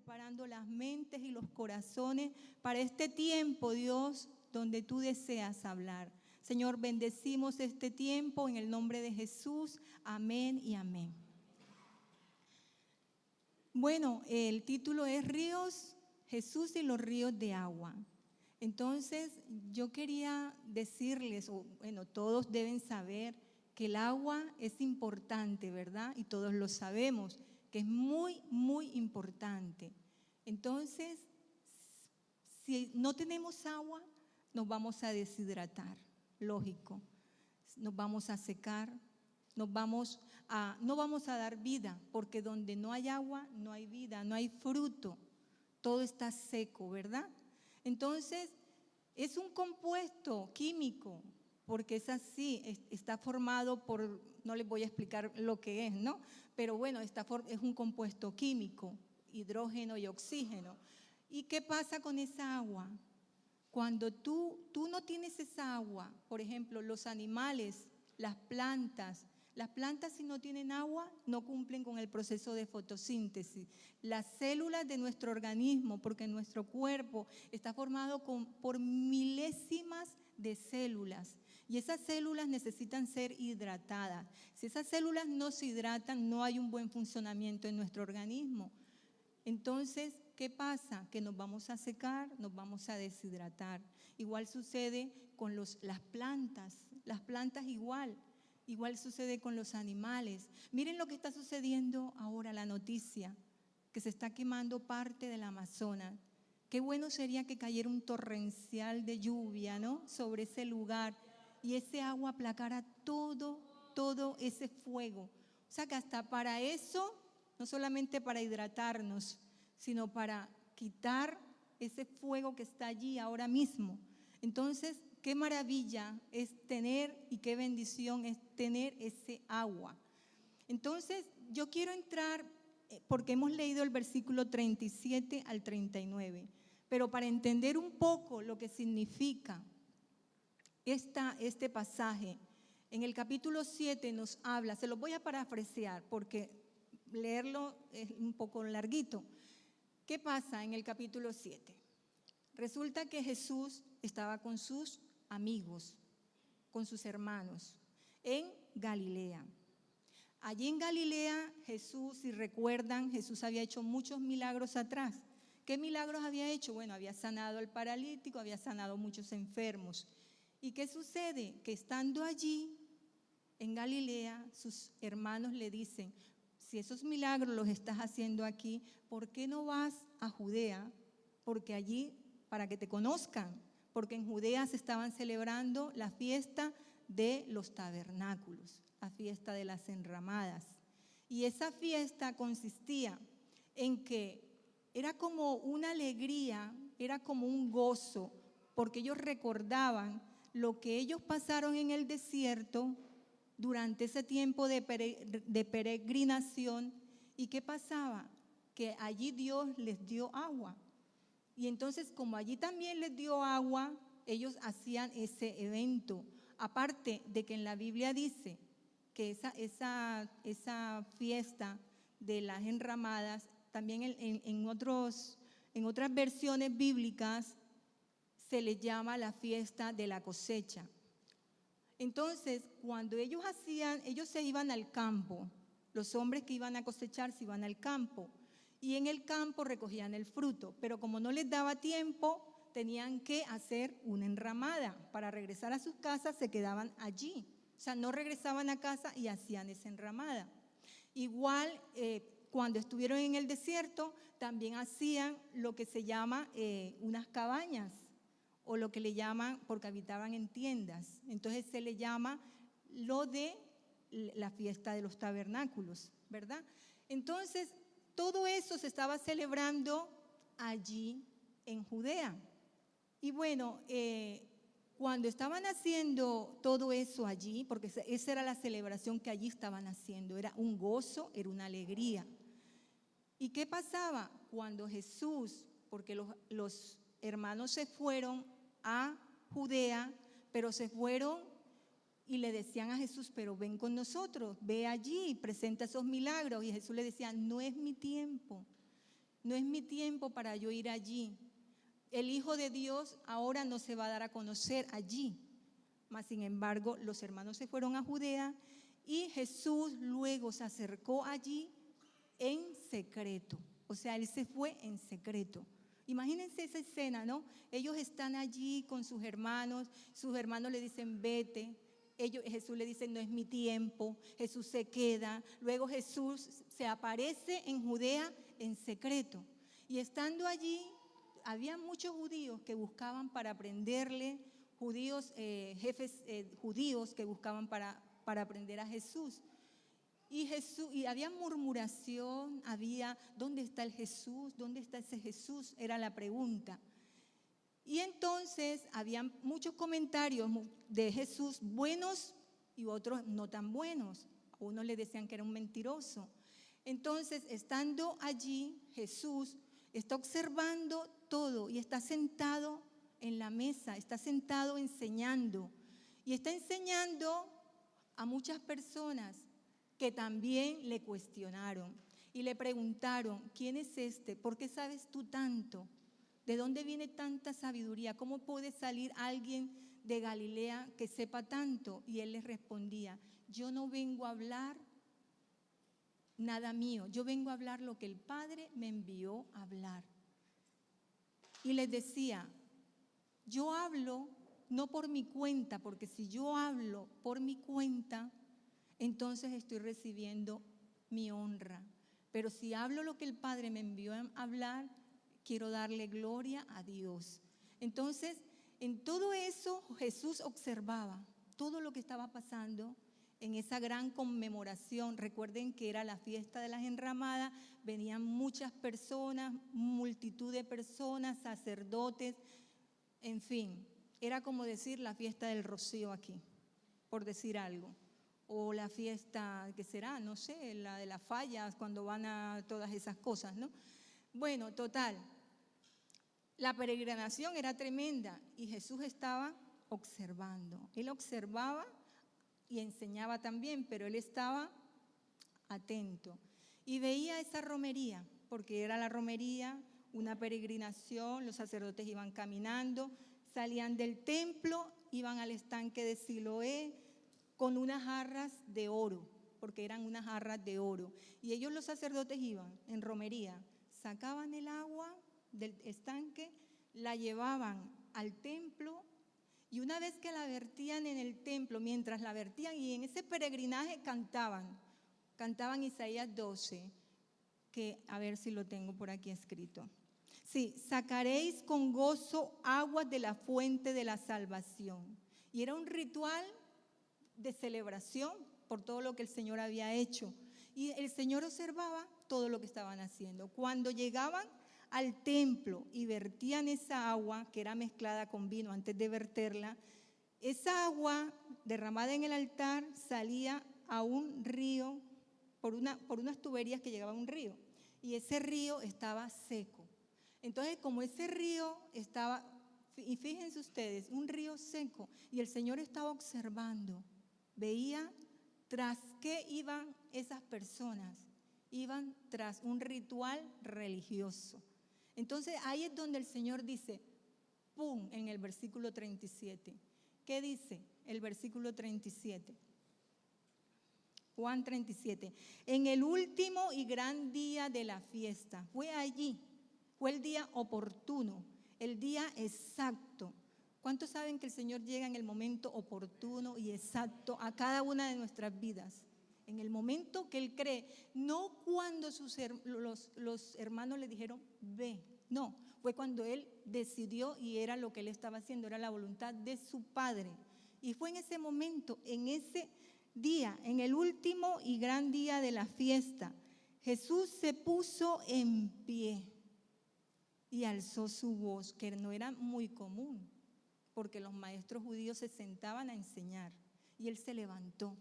preparando las mentes y los corazones para este tiempo, Dios, donde tú deseas hablar. Señor, bendecimos este tiempo en el nombre de Jesús. Amén y amén. Bueno, el título es Ríos, Jesús y los ríos de agua. Entonces, yo quería decirles, todos deben saber que el agua es importante, ¿verdad? Y todos lo sabemos, que es muy, muy importante. Entonces, si no tenemos agua, nos vamos a deshidratar, lógico. Nos vamos a secar, no vamos a dar vida, porque donde no hay agua, no hay vida, no hay fruto. Todo está seco, ¿verdad? Entonces, es un compuesto químico, porque es así, está formado por, no les voy a explicar lo que es, ¿no? Pero bueno, es un compuesto químico, hidrógeno y oxígeno. ¿Y qué pasa con esa agua? Cuando tú no tienes esa agua, por ejemplo, los animales, las plantas si no tienen agua no cumplen con el proceso de fotosíntesis. Las células de nuestro organismo, porque nuestro cuerpo está formado por milésimas de células y esas células necesitan ser hidratadas. Si esas células no se hidratan, no hay un buen funcionamiento en nuestro organismo. Entonces, ¿qué pasa? Que nos vamos a secar, nos vamos a deshidratar. Igual sucede con las plantas igual sucede con los animales. Miren lo que está sucediendo ahora, la noticia, que se está quemando parte del Amazonas. Qué bueno sería que cayera un torrencial de lluvia, ¿no?, sobre ese lugar y ese agua aplacara todo ese fuego. O sea que hasta para eso, no solamente para hidratarnos, sino para quitar ese fuego que está allí ahora mismo. Entonces, qué maravilla es tener y qué bendición es tener ese agua. Entonces, yo quiero entrar, porque hemos leído el versículo 37 al 39, pero para entender un poco lo que significa este pasaje, en el capítulo 7 nos habla, se los voy a parafrasear porque leerlo es un poco larguito. ¿Qué pasa en el capítulo 7? Resulta que Jesús estaba con sus amigos, con sus hermanos, en Galilea. Allí en Galilea, Jesús, si recuerdan, Jesús había hecho muchos milagros atrás. ¿Qué milagros había hecho? Bueno, había sanado al paralítico, había sanado muchos enfermos. ¿Y qué sucede? Que estando allí, en Galilea, sus hermanos le dicen, si esos milagros los estás haciendo aquí, ¿por qué no vas a Judea? Porque allí, para que te conozcan, porque en Judea se estaban celebrando la fiesta de los tabernáculos, la fiesta de las enramadas. Y esa fiesta consistía en que era como una alegría, era como un gozo, porque ellos recordaban lo que ellos pasaron en el desierto durante ese tiempo de peregrinación. ¿Y qué pasaba? Que allí Dios les dio agua. Y entonces, como allí también les dio agua, ellos hacían ese evento. Aparte de que en la Biblia dice que esa fiesta de las enramadas, también en otras versiones bíblicas se le llama la fiesta de la cosecha. Entonces, cuando ellos se iban al campo, los hombres que iban a cosechar se iban al campo y en el campo recogían el fruto, pero como no les daba tiempo, tenían que hacer una enramada. Para regresar a sus casas se quedaban allí, o sea, no regresaban a casa y hacían esa enramada. Igual, cuando estuvieron en el desierto, también hacían lo que se llama unas cabañas, o lo que le llaman, porque habitaban en tiendas. Entonces se le llama lo de la fiesta de los tabernáculos, ¿verdad? Entonces, todo eso se estaba celebrando allí en Judea. Y bueno, cuando estaban haciendo todo eso allí, porque esa era la celebración que allí estaban haciendo, era un gozo, era una alegría. ¿Y qué pasaba? Cuando Jesús, porque los hermanos se fueron a Judea, pero se fueron y le decían a Jesús, pero ven con nosotros, ve allí, presenta esos milagros. Y Jesús le decía, no es mi tiempo. no es mi tiempo para yo ir allí. El Hijo de Dios ahora no se va a dar a conocer allí. Mas, sin embargo, los hermanos se fueron a Judea y Jesús luego se acercó allí en secreto. O sea, Él se fue en secreto. Imagínense esa escena, ¿no? Ellos están allí con sus hermanos le dicen, vete. Jesús le dice, no es mi tiempo. Jesús se queda. Luego Jesús se aparece en Judea en secreto. Y estando allí, había muchos judíos que buscaban para prenderle, jefes judíos que buscaban para prender a Jesús. Y había murmuración, ¿dónde está el Jesús? ¿Dónde está ese Jesús? Era la pregunta. Y entonces había muchos comentarios de Jesús, buenos y otros no tan buenos. A unos le decían que era un mentiroso. Entonces, estando allí, Jesús está observando todo y está sentado en la mesa, está sentado enseñando. Y está enseñando a muchas personas que también le cuestionaron y le preguntaron, ¿quién es este? ¿Por qué sabes tú tanto? ¿De dónde viene tanta sabiduría? ¿Cómo puede salir alguien de Galilea que sepa tanto? Y él les respondía, yo no vengo a hablar nada mío, yo vengo a hablar lo que el Padre me envió a hablar. Y les decía, yo hablo no por mi cuenta, porque si yo hablo por mi cuenta, entonces estoy recibiendo mi honra. Pero si hablo lo que el Padre me envió a hablar, quiero darle gloria a Dios. Entonces, en todo eso Jesús observaba todo lo que estaba pasando en esa gran conmemoración. Recuerden que era la fiesta de las enramadas, venían muchas personas, multitud de personas, sacerdotes, en fin, era como decir la fiesta del Rocío aquí, por decir algo. O la fiesta, ¿qué será? No sé, la de las fallas, cuando van a todas esas cosas, ¿no? Bueno, total, la peregrinación era tremenda y Jesús estaba observando. Él observaba y enseñaba también, pero él estaba atento. Y veía esa romería, porque era la romería, una peregrinación, los sacerdotes iban caminando, salían del templo, iban al estanque de Siloé, con unas jarras de oro, porque eran unas jarras de oro. Y ellos, los sacerdotes, iban en romería, sacaban el agua del estanque, la llevaban al templo y una vez que la vertían en el templo, mientras la vertían y en ese peregrinaje cantaban Isaías 12, que a ver si lo tengo por aquí escrito. Sí, sacaréis con gozo aguas de la fuente de la salvación. Y era un ritual de celebración por todo lo que el Señor había hecho. Y el Señor observaba todo lo que estaban haciendo. Cuando llegaban al templo y vertían esa agua, que era mezclada con vino antes de verterla, esa agua derramada en el altar salía a un río, por unas tuberías que llegaban a un río. Y ese río estaba seco. Entonces, como ese río estaba, y fíjense ustedes, un río seco, y el Señor estaba observando, veía tras qué iban esas personas, iban tras un ritual religioso. Entonces ahí es donde el Señor dice, ¡pum!, en el versículo 37. ¿Qué dice el versículo 37? Juan 37. En el último y gran día de la fiesta, fue allí, fue el día oportuno, el día exacto. ¿Cuántos saben que el Señor llega en el momento oportuno y exacto a cada una de nuestras vidas? En el momento que Él cree, no cuando los hermanos le dijeron, ve, no, fue cuando Él decidió y era lo que Él estaba haciendo, era la voluntad de su Padre. Y fue en ese momento, en ese día, en el último y gran día de la fiesta, Jesús se puso en pie y alzó su voz, que no era muy común, porque los maestros judíos se sentaban a enseñar, y Él se levantó.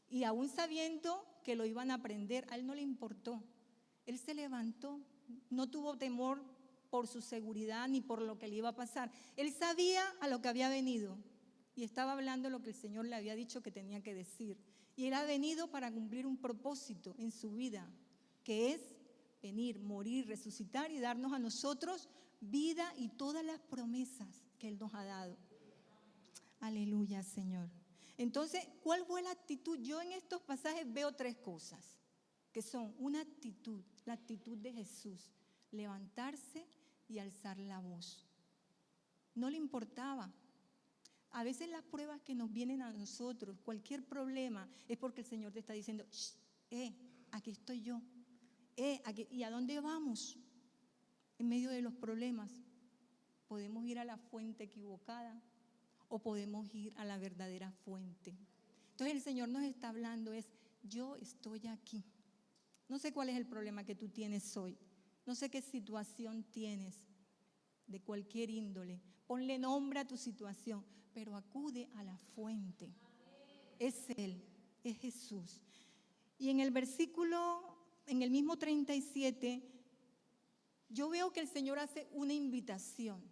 Y aún sabiendo que lo iban a prender, a Él no le importó. Él se levantó, no tuvo temor por su seguridad ni por lo que le iba a pasar. Él sabía a lo que había venido y estaba hablando lo que el Señor le había dicho que tenía que decir. Y Él ha venido para cumplir un propósito en su vida, que es venir, morir, resucitar y darnos a nosotros vida y todas las promesas que Él nos ha dado. Aleluya, Señor. Entonces, ¿cuál fue la actitud? Yo en estos pasajes veo tres cosas, que son una actitud, la actitud de Jesús, levantarse y alzar la voz. No le importaba. A veces las pruebas que nos vienen a nosotros, cualquier problema, es porque el Señor te está diciendo, aquí estoy yo. ¿Y a dónde vamos? En medio de los problemas, podemos ir a la fuente equivocada o podemos ir a la verdadera fuente. Entonces el Señor nos está hablando yo estoy aquí. No sé cuál es el problema que tú tienes hoy. No sé qué situación tienes, de cualquier índole. Ponle nombre a tu situación, pero acude a la fuente. Es Él, es Jesús. Y en el versículo, en el mismo 37, yo veo que el Señor hace una invitación.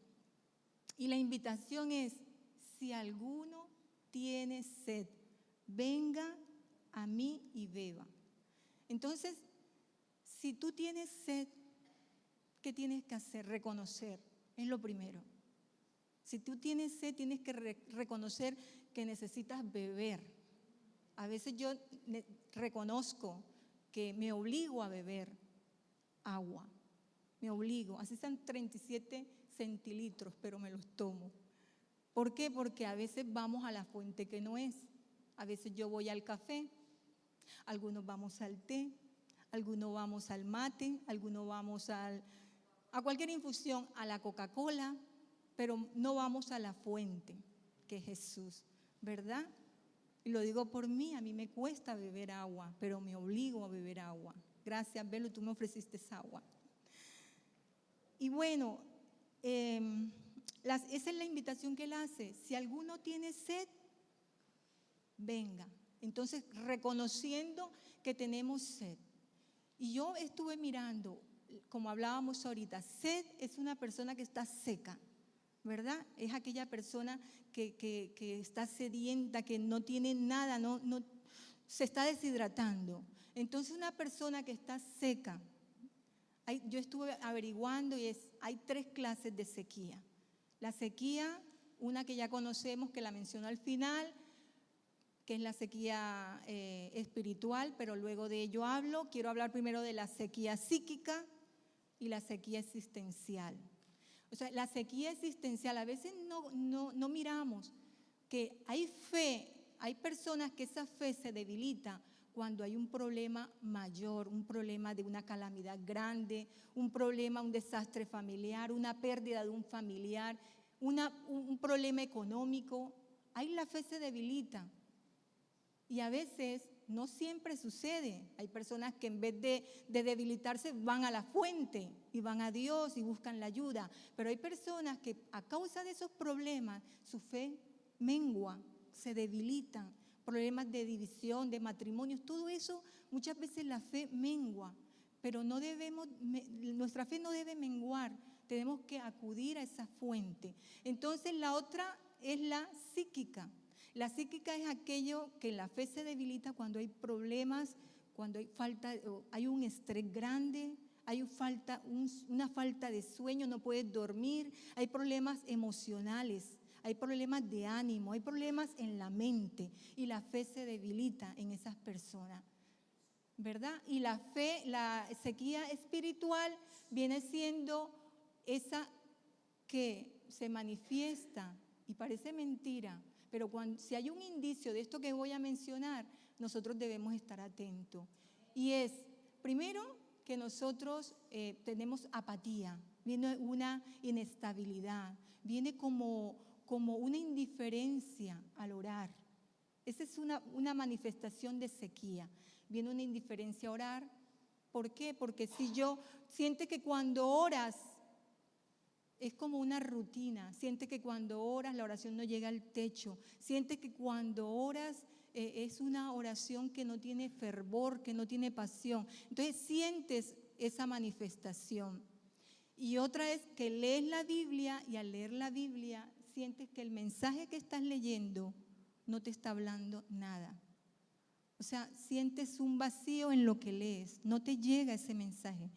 Y la invitación es, si alguno tiene sed, venga a mí y beba. Entonces, si tú tienes sed, ¿qué tienes que hacer? Reconocer, es lo primero. Si tú tienes sed, tienes que reconocer que necesitas beber. A veces yo reconozco que me obligo a beber agua. Me obligo, así sean 37 centilitros, pero me los tomo. ¿Por qué? Porque a veces vamos a la fuente que no es. A veces yo voy al café, algunos vamos al té, algunos vamos al mate, algunos vamos a cualquier infusión, a la Coca-Cola, pero no vamos a la fuente, que es Jesús, ¿verdad? Y lo digo por mí, a mí me cuesta beber agua, pero me obligo a beber agua. Gracias, Belu, tú me ofreciste esa agua. Y bueno, esa es la invitación que Él hace. Si alguno tiene sed, venga. Entonces, reconociendo que tenemos sed. Y yo estuve mirando, como hablábamos ahorita, sed es una persona que está seca, ¿verdad? Es aquella persona que está sedienta, que no tiene nada, no se está deshidratando. Entonces, una persona que está seca, yo estuve averiguando y hay 3 clases de sequía. La sequía, una que ya conocemos, que la menciono al final, que es la sequía espiritual, pero luego de ello quiero hablar primero de la sequía psíquica y la sequía existencial. O sea, la sequía existencial, a veces no miramos que hay fe, hay personas que esa fe se debilita cuando hay un problema mayor, un problema de una calamidad grande, un problema, un desastre familiar, una pérdida de un familiar, un problema económico. Ahí la fe se debilita. Y a veces no siempre sucede. Hay personas que en vez de debilitarse van a la fuente y van a Dios y buscan la ayuda. Pero hay personas que a causa de esos problemas su fe mengua, se debilitan. Problemas de división, de matrimonios, todo eso, muchas veces la fe mengua. Pero nuestra fe no debe menguar. Tenemos que acudir a esa fuente. Entonces la otra es la psíquica. La psíquica es aquello que la fe se debilita cuando hay problemas, cuando hay un estrés grande, hay una falta de sueño, no puedes dormir, hay problemas emocionales, hay problemas de ánimo, hay problemas en la mente y la fe se debilita en esas personas, ¿verdad? Y la sequía espiritual viene siendo esa que se manifiesta y parece mentira, pero si hay un indicio de esto que voy a mencionar, nosotros debemos estar atentos. Y es, primero, que nosotros tenemos apatía, viene una inestabilidad, viene como una indiferencia al orar. Esa es una manifestación de sequía. Viene una indiferencia a orar. ¿Por qué? Porque si siente que cuando oras es como una rutina, siente que cuando oras la oración no llega al techo, siente que cuando oras es una oración que no tiene fervor, que no tiene pasión. Entonces sientes esa manifestación. Y otra es que lees la Biblia y al leer la Biblia sientes que el mensaje que estás leyendo no te está hablando nada. O sea, sientes un vacío en lo que lees, no te llega ese mensaje.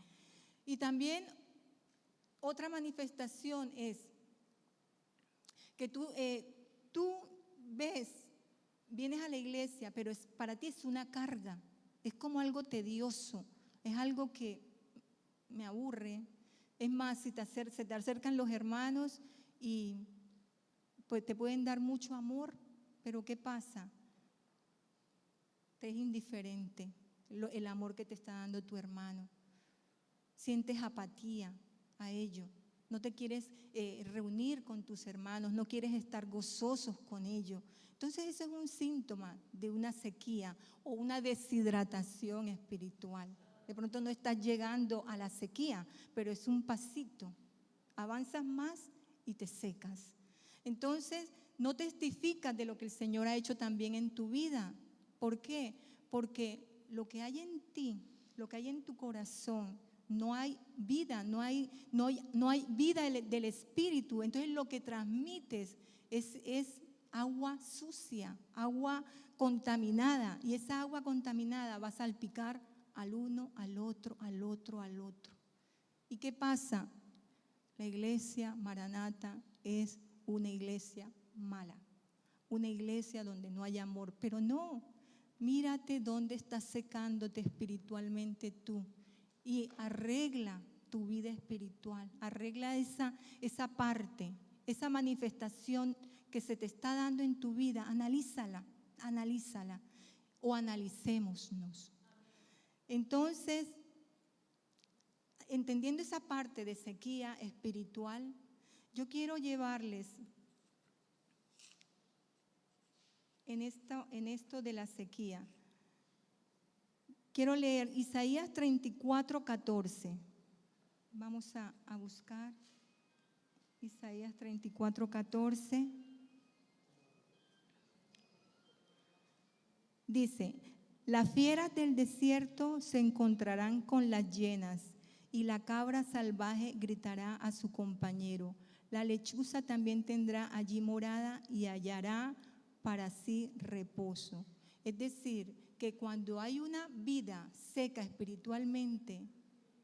Y también otra manifestación es que tú vienes a la iglesia, pero para ti es una carga, es como algo tedioso, es algo que me aburre. Es más, se te acercan los hermanos y pues te pueden dar mucho amor, pero ¿qué pasa? Te es indiferente el amor que te está dando tu hermano. Sientes apatía a ello. No te quieres reunir con tus hermanos, no quieres estar gozosos con ellos. Entonces ese es un síntoma de una sequía o una deshidratación espiritual. De pronto no estás llegando a la sequía, pero es un pasito. Avanzas más y te secas. Entonces no testificas de lo que el Señor ha hecho también en tu vida. ¿Por qué? Porque lo que hay en ti, lo que hay en tu corazón, no hay vida, no hay vida del Espíritu. Entonces lo que transmites es agua sucia, agua contaminada. Y esa agua contaminada va a salpicar al uno, al otro, al otro, al otro. ¿Y qué pasa? La iglesia Maranata es una iglesia mala, una iglesia donde no hay amor. Pero no, mírate dónde estás secándote espiritualmente tú y arregla tu vida espiritual, arregla esa parte, esa manifestación que se te está dando en tu vida, analízala o analicémonos. Entonces, entendiendo esa parte de sequía espiritual, yo quiero llevarles en esto de la sequía. Quiero leer Isaías 34:14. Vamos a buscar Isaías 34:14. Dice: las fieras del desierto se encontrarán con las hienas, y la cabra salvaje gritará a su compañero. La lechuza también tendrá allí morada y hallará para sí reposo. Es decir, que cuando hay una vida seca espiritualmente,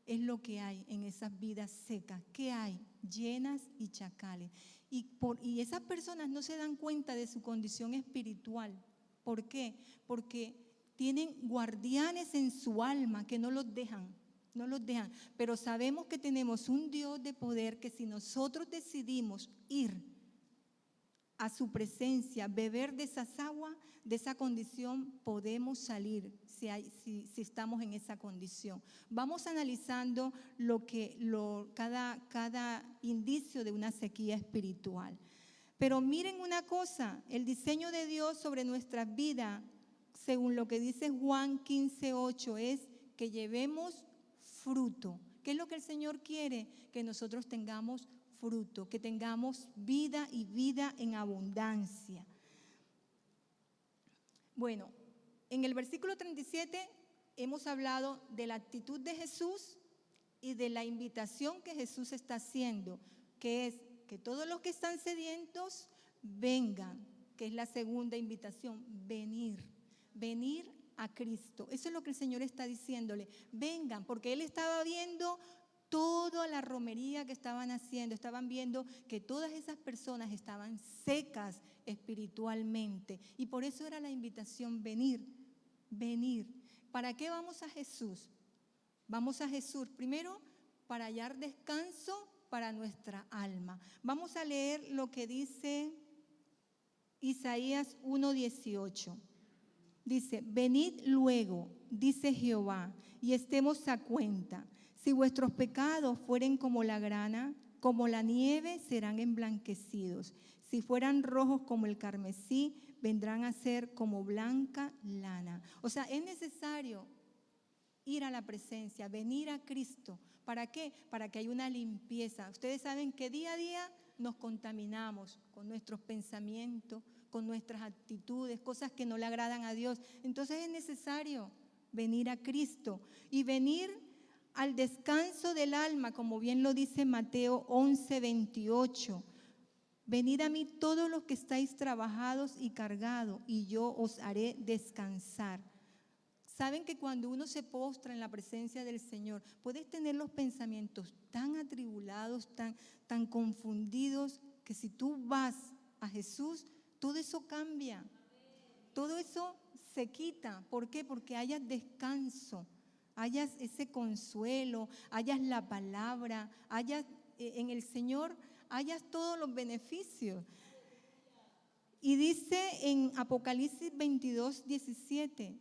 es lo que hay en esas vidas secas. ¿Qué hay? Hienas y chacales. Y esas personas no se dan cuenta de su condición espiritual. ¿Por qué? Porque tienen guardianes en su alma que no los dejan. Pero sabemos que tenemos un Dios de poder que si nosotros decidimos ir a su presencia, beber de esas aguas, de esa condición podemos salir si estamos en esa condición. Vamos analizando cada indicio de una sequía espiritual. Pero miren una cosa, el diseño de Dios sobre nuestras vidas, según lo que dice Juan 15:8, es que llevemos fruto. ¿Qué es lo que el Señor quiere? Que nosotros tengamos fruto, que tengamos vida y vida en abundancia. Bueno, en el versículo 37 hemos hablado de la actitud de Jesús y de la invitación que Jesús está haciendo, que es que todos los que están sedientos vengan, que es la segunda invitación, venir a Cristo. Eso es lo que el Señor está diciéndole, vengan, porque Él estaba viendo toda la romería que estaban haciendo, estaban viendo que todas esas personas estaban secas espiritualmente y por eso era la invitación, venir. ¿Para qué vamos a Jesús? Vamos a Jesús primero para hallar descanso para nuestra alma. Vamos a leer lo que dice Isaías 1:18. Dice: venid luego, dice Jehová, y estemos a cuenta. Si vuestros pecados fueren como la grana, como la nieve, serán emblanquecidos. Si fueran rojos como el carmesí, vendrán a ser como blanca lana. O sea, es necesario ir a la presencia, venir a Cristo. ¿Para qué? Para que haya una limpieza. Ustedes saben que día a día nos contaminamos con nuestros pensamientos, con nuestras actitudes, cosas que no le agradan a Dios. Entonces es necesario venir a Cristo y venir al descanso del alma, como bien lo dice Mateo 11:28. Venid a mí todos los que estáis trabajados y cargados, y yo os haré descansar. Saben que cuando uno se postra en la presencia del Señor, puedes tener los pensamientos tan atribulados, tan confundidos, que si tú vas a Jesús, todo eso cambia. Todo eso se quita. ¿Por qué? Porque hayas descanso, hayas ese consuelo, hayas la palabra, hayas en el Señor, hayas todos los beneficios. Y dice en Apocalipsis 22, 17,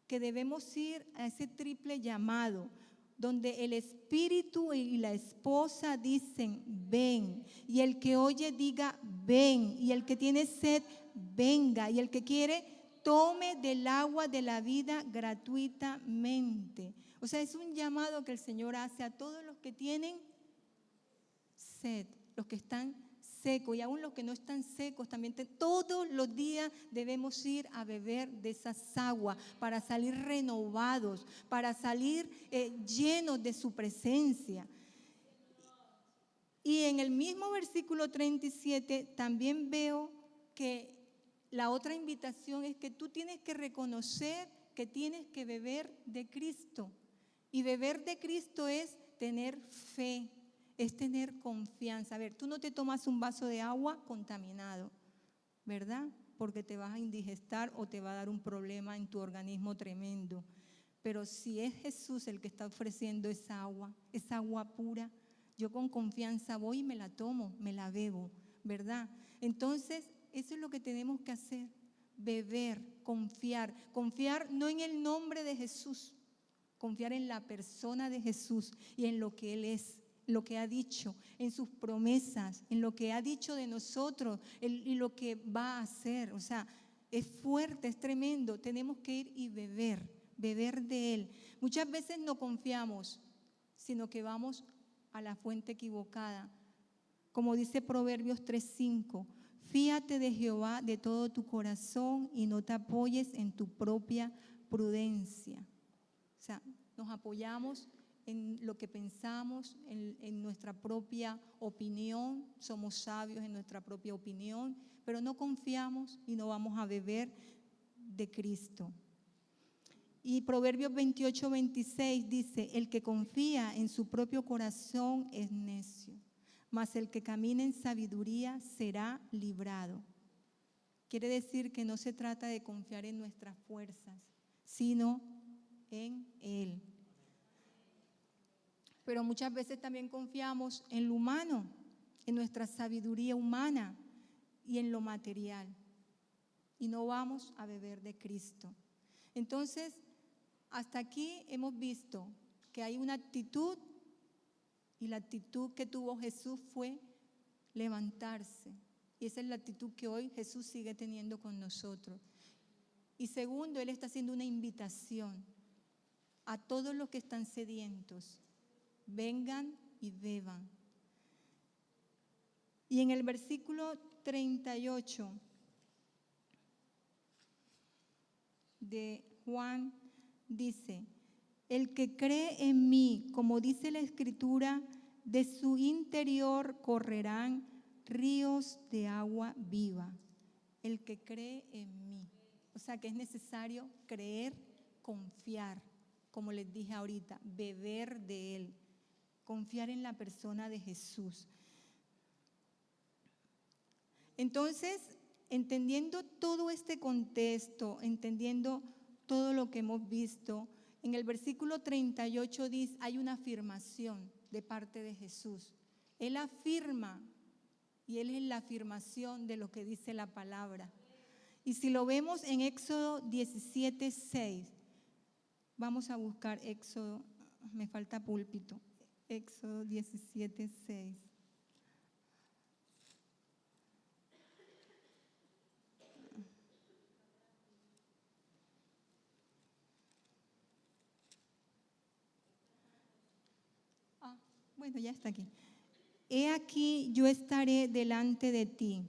que debemos ir a ese triple llamado, donde el espíritu y la esposa dicen, ven, y el que oye diga, ven, y el que tiene sed, venga, y el que quiere, tome del agua de la vida gratuitamente. O sea, es un llamado que el Señor hace a todos los que tienen sed, los que están secos, y aún los que no están secos, también todos los días debemos ir a beber de esas aguas para salir renovados, para salir llenos de su presencia. Y en el mismo versículo 37 también veo que la otra invitación es que tú tienes que reconocer que tienes que beber de Cristo. Y beber de Cristo es tener fe, es tener confianza. A ver, tú no te tomas un vaso de agua contaminado, ¿verdad? Porque te vas a indigestar o te va a dar un problema en tu organismo tremendo. Pero si es Jesús el que está ofreciendo esa agua pura, yo con confianza voy y me la tomo, me la bebo, ¿verdad? Entonces, eso es lo que tenemos que hacer, beber, confiar no en el nombre de Jesús, confiar en la persona de Jesús y en lo que Él es, lo que ha dicho, en sus promesas, en lo que ha dicho de nosotros y lo que va a hacer. O sea, es fuerte, es tremendo. Tenemos que ir y beber de Él. Muchas veces no confiamos, sino que vamos a la fuente equivocada. Como dice Proverbios 3:5, fíate de Jehová de todo tu corazón y no te apoyes en tu propia prudencia. O sea, nos apoyamos en lo que pensamos, en nuestra propia opinión, somos sabios en nuestra propia opinión, pero no confiamos y no vamos a beber de Cristo. Y Proverbios 28, 26 dice, el que confía en su propio corazón es necio, mas el que camina en sabiduría será librado. Quiere decir que no se trata de confiar en nuestras fuerzas, sino en Él. Pero muchas veces también confiamos en lo humano, en nuestra sabiduría humana y en lo material. Y no vamos a beber de Cristo. Entonces, hasta aquí hemos visto que hay una actitud, y la actitud que tuvo Jesús fue levantarse. Y esa es la actitud que hoy Jesús sigue teniendo con nosotros. Y segundo, Él está haciendo una invitación a todos los que están sedientos. Vengan y beban. Y en el versículo 38 de Juan dice, el que cree en mí, como dice la Escritura, de su interior correrán ríos de agua viva. El que cree en mí. O sea que es necesario creer, confiar, como les dije ahorita, beber de Él, confiar en la persona de Jesús. Entonces, entendiendo todo este contexto, entendiendo todo lo que hemos visto, en el versículo 38 dice, hay una afirmación de parte de Jesús. Él afirma, y Él es la afirmación de lo que dice la palabra. Y si lo vemos en Éxodo 17:6, vamos a buscar Éxodo, me falta púlpito, Éxodo 17:6. Bueno, ya está aquí. He aquí, yo estaré delante de ti,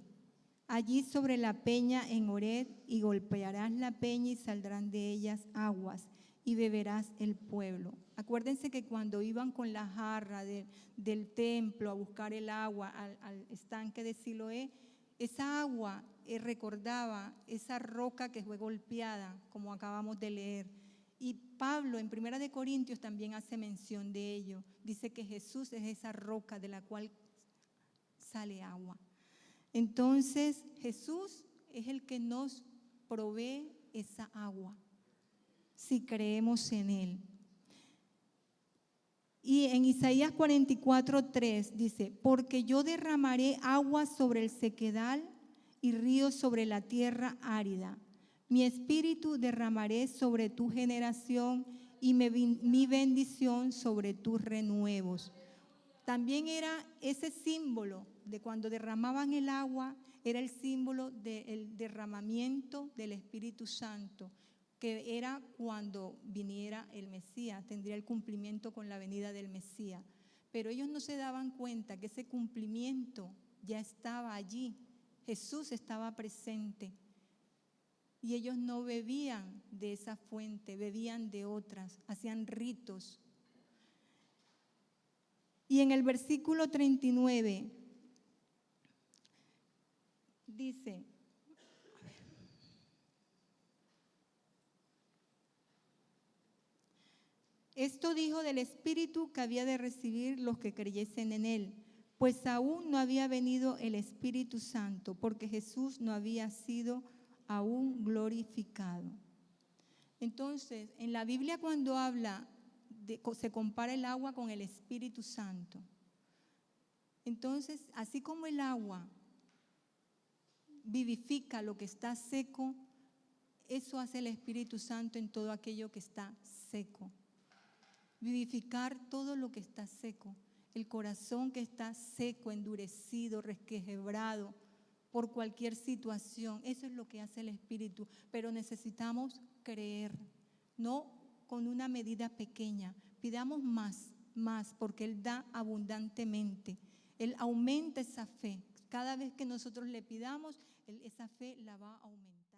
allí sobre la peña en Horeb, y golpearás la peña y saldrán de ellas aguas, y beberás el pueblo. Acuérdense que cuando iban con la jarra del templo a buscar el agua al estanque de Siloé, esa agua recordaba esa roca que fue golpeada, como acabamos de leer, Y Pablo en 1 Corintios también hace mención de ello. Dice que Jesús es esa roca de la cual sale agua. Entonces Jesús es el que nos provee esa agua, si creemos en Él. Y en Isaías 44:3 dice, porque yo derramaré agua sobre el sequedal y ríos sobre la tierra árida. Mi espíritu derramaré sobre tu generación y mi bendición sobre tus renuevos. También era ese símbolo de cuando derramaban el agua, era el símbolo del derramamiento del Espíritu Santo, que era cuando viniera el Mesías, tendría el cumplimiento con la venida del Mesías. Pero ellos no se daban cuenta que ese cumplimiento ya estaba allí, Jesús estaba presente. Y ellos no bebían de esa fuente, bebían de otras, hacían ritos. Y en el versículo 39 dice, esto dijo del Espíritu que había de recibir los que creyesen en Él, pues aún no había venido el Espíritu Santo, porque Jesús no había sido aún glorificado. Entonces, en la Biblia cuando se compara el agua con el Espíritu Santo. Entonces, así como el agua vivifica lo que está seco, eso hace el Espíritu Santo en todo aquello que está seco. Vivificar todo lo que está seco. El corazón que está seco, endurecido, resquebrado por cualquier situación. Eso es lo que hace el Espíritu. Pero necesitamos creer, no con una medida pequeña. Pidamos más, porque Él da abundantemente. Él aumenta esa fe. Cada vez que nosotros le pidamos, esa fe la va a aumentar.